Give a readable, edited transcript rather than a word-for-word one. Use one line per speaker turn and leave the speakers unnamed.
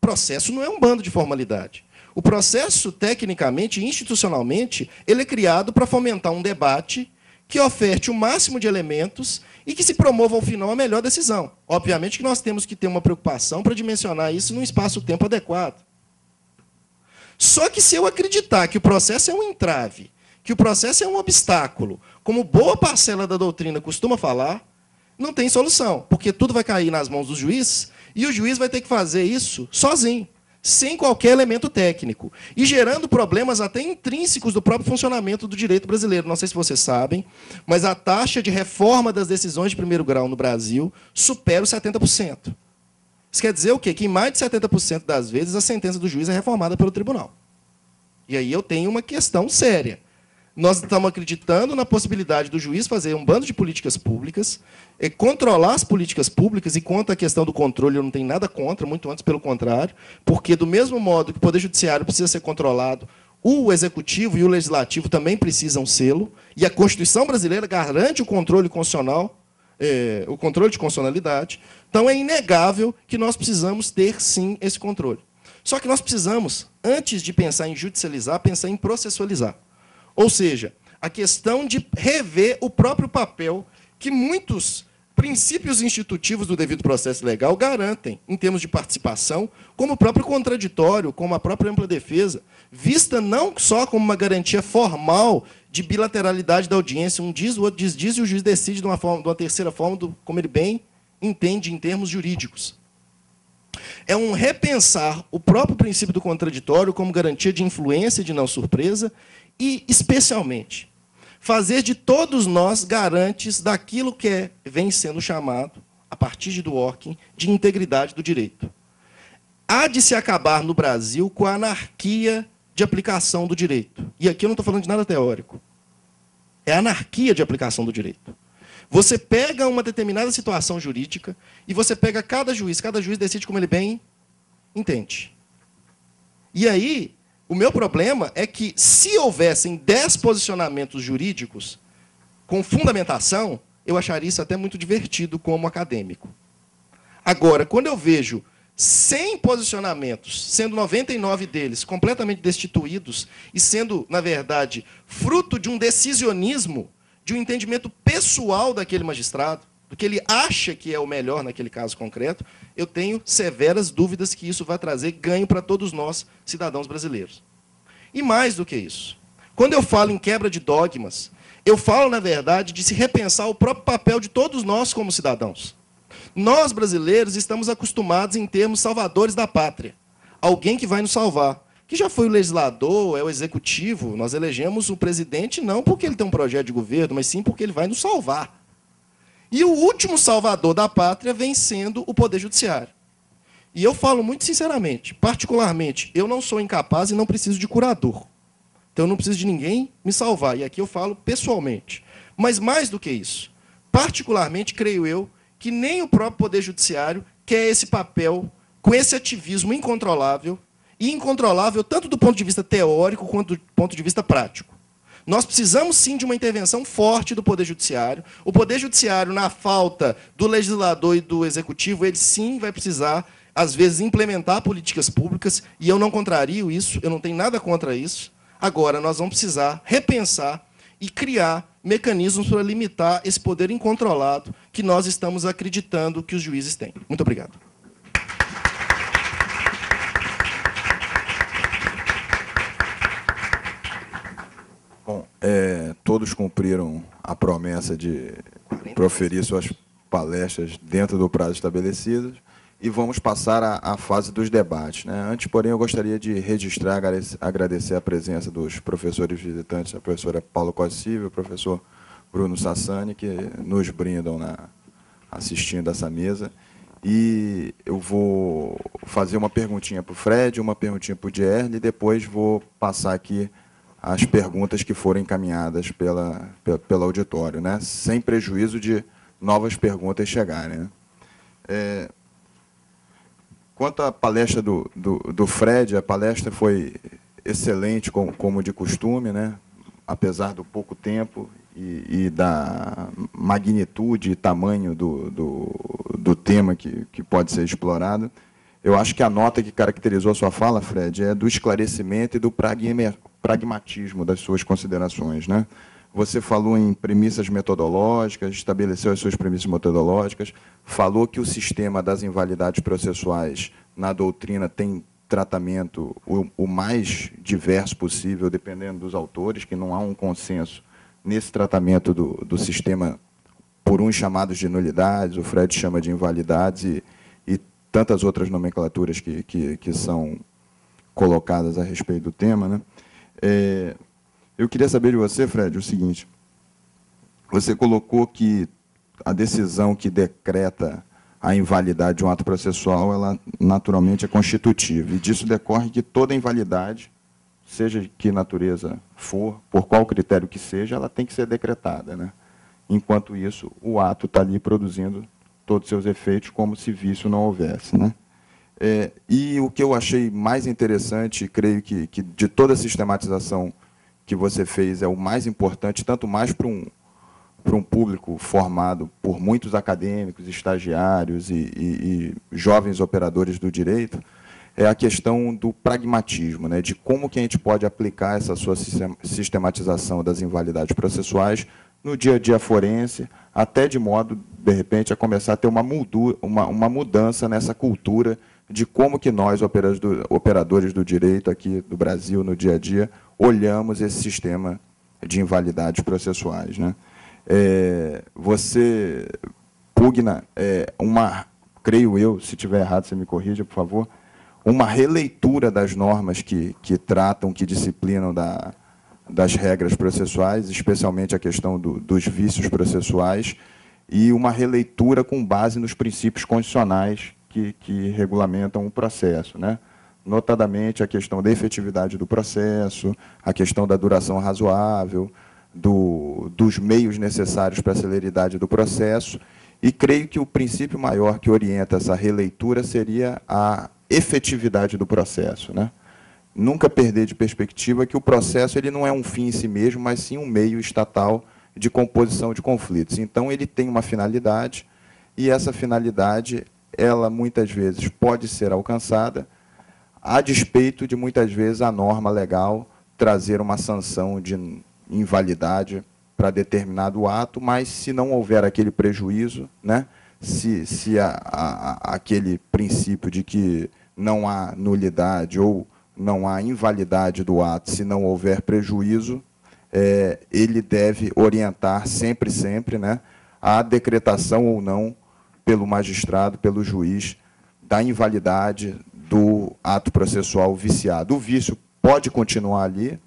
processo não é um bando de formalidade. O processo, tecnicamente e institucionalmente, ele é criado para fomentar um debate que oferte o máximo de elementos e que se promova, ao final, a melhor decisão. Obviamente que nós temos que ter uma preocupação para dimensionar isso num espaço-tempo adequado. Só que, se eu acreditar que o processo é um entrave, que o processo é um obstáculo, como boa parcela da doutrina costuma falar, não tem solução, porque tudo vai cair nas mãos dos juízes e o juiz vai ter que fazer isso sozinho, sem qualquer elemento técnico, e gerando problemas até intrínsecos do próprio funcionamento do direito brasileiro. Não sei se vocês sabem, mas a taxa de reforma das decisões de primeiro grau no Brasil supera os 70%. Isso quer dizer o quê? Que em mais de 70% das vezes a sentença do juiz é reformada pelo tribunal. E aí eu tenho uma questão séria. Nós estamos acreditando na possibilidade do juiz fazer um bando de políticas públicas, controlar as políticas públicas, e quanto à questão do controle, eu não tenho nada contra, muito antes pelo contrário, porque, do mesmo modo que o Poder Judiciário precisa ser controlado, o Executivo e o Legislativo também precisam sê-lo, e a Constituição brasileira garante o controle constitucional, o controle de constitucionalidade. Então, é inegável que nós precisamos ter, sim, esse controle. Só que nós precisamos, antes de pensar em judicializar, pensar em processualizar. Ou seja, a questão de rever o próprio papel que muitos princípios institutivos do devido processo legal garantem, em termos de participação, como o próprio contraditório, como a própria ampla defesa, vista não só como uma garantia formal de bilateralidade da audiência, um diz, o outro desdiz, e o juiz decide de uma terceira forma, como ele bem entende em termos jurídicos. É um repensar o próprio princípio do contraditório como garantia de influência e de não surpresa, e, especialmente, fazer de todos nós garantes daquilo que vem sendo chamado, a partir de Dworkin, de integridade do direito. Há de se acabar no Brasil com a anarquia de aplicação do direito. E aqui eu não estou falando de nada teórico. É a anarquia de aplicação do direito. Você pega uma determinada situação jurídica e você pega cada juiz decide como ele bem entende. E aí, o meu problema é que, se houvessem 10 posicionamentos jurídicos com fundamentação, eu acharia isso até muito divertido como acadêmico. Agora, quando eu vejo 100 posicionamentos, sendo 99 deles completamente destituídos e sendo, na verdade, fruto de um decisionismo, de um entendimento pessoal daquele magistrado, do que ele acha que é o melhor naquele caso concreto, eu tenho severas dúvidas que isso vai trazer ganho para todos nós, cidadãos brasileiros. E mais do que isso, quando eu falo em quebra de dogmas, eu falo, na verdade, de se repensar o próprio papel de todos nós como cidadãos. Nós, brasileiros, estamos acostumados em termos salvadores da pátria. Alguém que vai nos salvar. Que já foi o legislador, é o executivo. Nós elegemos o presidente não porque ele tem um projeto de governo, mas sim porque ele vai nos salvar. E o último salvador da pátria vem sendo o Poder Judiciário. E eu falo muito sinceramente, particularmente, eu não sou incapaz e não preciso de curador. Então, eu não preciso de ninguém me salvar. E aqui eu falo pessoalmente. Mas, mais do que isso, particularmente, creio eu, que nem o próprio Poder Judiciário quer esse papel com esse ativismo incontrolável, e incontrolável tanto do ponto de vista teórico quanto do ponto de vista prático. Nós precisamos, sim, de uma intervenção forte do Poder Judiciário. O Poder Judiciário, na falta do legislador e do executivo, ele, sim, vai precisar, às vezes, implementar políticas públicas, e eu não contrario isso, eu não tenho nada contra isso. Agora, nós vamos precisar repensar e criar mecanismos para limitar esse poder incontrolado que nós estamos acreditando que os juízes têm. Muito obrigado.
Bom, todos cumpriram a promessa de proferir suas palestras dentro do prazo estabelecido e vamos passar à fase dos debates, né? Antes, porém, eu gostaria de registrar, agradecer a presença dos professores visitantes, a professora Paula Costa Silva e o professor Bruno Sassani, que nos brindam assistindo essa mesa. E eu vou fazer uma perguntinha para o Fred, uma perguntinha para o Dierle, e depois vou passar aqui as perguntas que foram encaminhadas pelo auditório, né? Sem prejuízo de novas perguntas chegarem, né? Quanto à palestra do Fred, a palestra foi excelente, como de costume, né? Apesar do pouco tempo e da magnitude e tamanho do tema que pode ser explorado. Eu acho que a nota que caracterizou a sua fala, Fred, é do esclarecimento e do pragmatismo das suas considerações, né? Você falou em premissas metodológicas, estabeleceu as suas premissas metodológicas, falou que o sistema das invalidades processuais na doutrina tem tratamento o mais diverso possível, dependendo dos autores, que não há um consenso nesse tratamento do sistema, por uns chamados de nulidades, o Fred chama de invalidades, e tantas outras nomenclaturas que são colocadas a respeito do tema, né? Eu queria saber de você, Fred, o seguinte: você colocou que a decisão que decreta a invalidade de um ato processual, ela naturalmente é constitutiva, e disso decorre que toda invalidade, seja de que natureza for, por qual critério que seja, ela tem que ser decretada, né? Enquanto isso, o ato está ali produzindo todos os seus efeitos, como se isso não houvesse, né? E o que eu achei mais interessante, creio que de toda a sistematização que você fez, é o mais importante, tanto mais para um público formado por muitos acadêmicos, estagiários e jovens operadores do direito, é a questão do pragmatismo, né, de como que a gente pode aplicar essa sua sistematização das invalidades processuais no dia a dia forense, até de modo, de repente, a começar a ter uma mudança nessa cultura de como que nós, operadores do direito aqui do Brasil, no dia a dia, olhamos esse sistema de invalidades processuais, né? Você pugna creio eu, se estiver errado, você me corrija, por favor, uma releitura das normas que tratam, que disciplinam das regras processuais, especialmente a questão dos vícios processuais, e uma releitura com base nos princípios constitucionais que regulamentam o processo, né? Notadamente a questão da efetividade do processo, a questão da duração razoável, dos meios necessários para a celeridade do processo, e creio que o princípio maior que orienta essa releitura seria a efetividade do processo, né? Nunca perder de perspectiva que o processo ele não é um fim em si mesmo, mas sim um meio estatal de composição de conflitos. Então, ele tem uma finalidade, e essa finalidade, ela muitas vezes pode ser alcançada a despeito de, muitas vezes, a norma legal trazer uma sanção de invalidade para determinado ato, mas se não houver aquele prejuízo, né, se aquele princípio de que não há nulidade ou não há invalidade do ato, se não houver prejuízo, ele deve orientar sempre, né, a decretação ou não pelo magistrado, pelo juiz, da invalidade do ato processual viciado. O vício pode continuar ali,